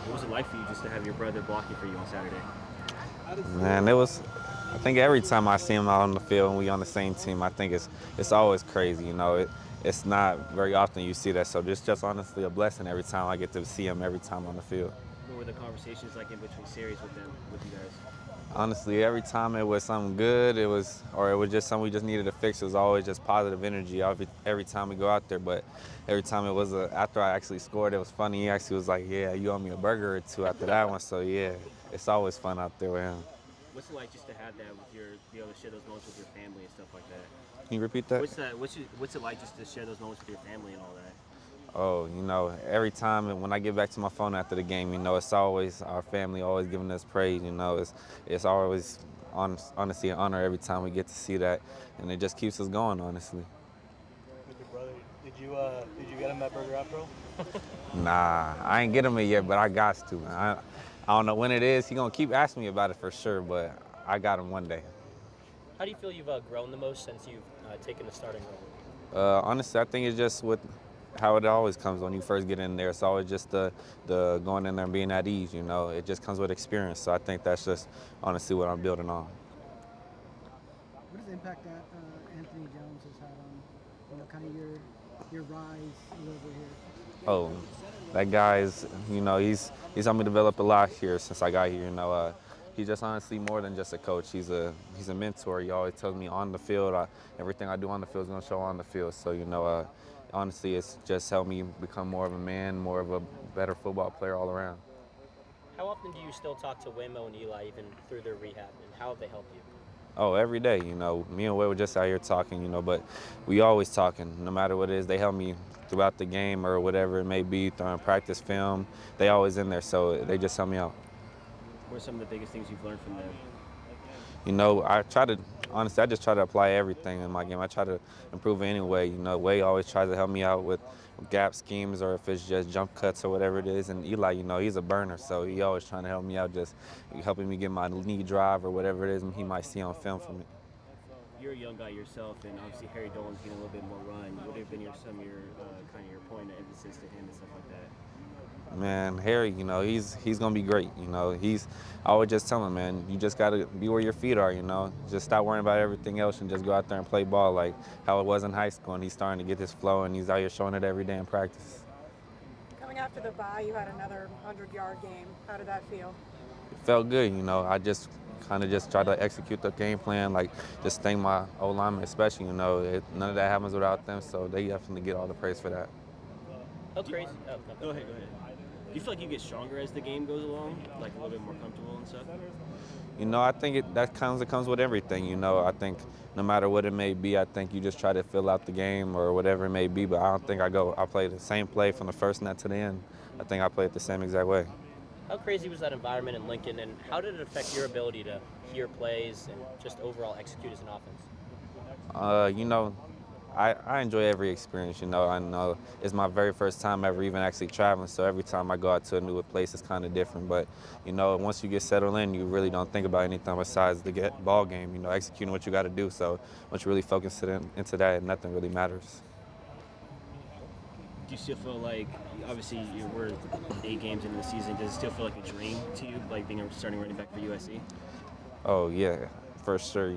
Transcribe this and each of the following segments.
What was it like for you just to have your brother blocking for you on Saturday? Man, it was. I think every time I see him out on the field and we on the same team, I think it's always crazy. It's not very often you see that. So just honestly a blessing every time I get to see him every time on the field. What were the conversations like in between series with them, with you guys? Honestly, every time it was something good, it was just something we just needed to fix. It was always just positive energy every time we go out there. But every time it was after I actually scored, it was funny. He actually was like, "Yeah, you owe me a burger or two after that one." So yeah, it's always fun out there with him. What's it like just to have that with your, be able to share those moments with your family and stuff like that? Can you repeat that? What's it like just to share those moments with your family and all that? Oh, every time when I get back to my phone after the game, it's always our family always giving us praise. It's always honestly an honor every time we get to see that, and it just keeps us going. Honestly, With your brother, did you get him that burger after all? nah, I ain't get him it yet, but I got to. Man. I don't know when it is. He gonna keep asking me about it for sure, but I got him one day. How do you feel you've grown the most since you've taken the starting role? Honestly, I think it's just with how it always comes when you first get in there. It's always just the going in there and being at ease. It just comes with experience. So I think that's just honestly what I'm building on. What is the impact that Anthony Jones has had on, kind of your rise a little bit here? Oh, that guy's, he's helped me develop a lot here since I got here. He's just honestly more than just a coach. He's a mentor. He always tells me on the field, everything I do on the field is gonna show on the field. So honestly, it's just helped me become more of a man, more of a better football player all around. How often do you still talk to Waymo and Eli even through their rehab, and how have they helped you? Oh, every day, me and Will were just out here talking, but we always talking, no matter what it is. They help me throughout the game or whatever it may be, throwing practice film. They always in there, so they just help me out. What are some of the biggest things you've learned from them? Honestly, I just try to apply everything in my game. I try to improve it anyway. Way always tries to help me out with gap schemes or if it's just jump cuts or whatever it is. And Eli, he's a burner, so he always trying to help me out, just helping me get my knee drive or whatever it is he might see on film from me. You're a young guy yourself, and obviously Harry Dolan's getting a little bit more run. What have been some of your kind of your point of emphasis to him and stuff like that? Man, Harry, he's gonna be great. I always just tell him, man, you just gotta be where your feet are. Just stop worrying about everything else and just go out there and play ball like how it was in high school. And he's starting to get his flow, and he's out here showing it every day in practice. Coming after the bye, you had another 100-yard game. How did that feel? It felt good. I just kind of just try to execute the game plan, like just thank my O linemen, especially. None of that happens without them, so they definitely get all the praise for that. How crazy? Oh, no. Go ahead. Do you feel like you get stronger as the game goes along, like a little bit more comfortable and stuff? I think that comes with everything. I think no matter what it may be, I think you just try to fill out the game or whatever it may be. But I don't think I play the same play from the first net to the end. I think I play it the same exact way. How crazy was that environment in Lincoln, and how did it affect your ability to hear plays and just overall execute as an offense? I enjoy every experience. I know it's my very first time ever even actually traveling, so every time I go out to a new place, it's kind of different. But once you get settled in, you really don't think about anything besides the ball game. Executing what you got to do. So once you really focus into that, nothing really matters. Do you still feel like, obviously we're 8 games into the season, does it still feel like a dream to you, like being a starting running back for USC? Oh yeah, for sure.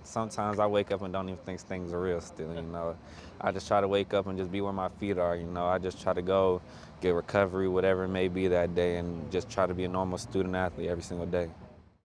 Sometimes I wake up and don't even think things are real still. I just try to wake up and just be where my feet are. I just try to go get recovery, whatever it may be that day, and just try to be a normal student athlete every single day.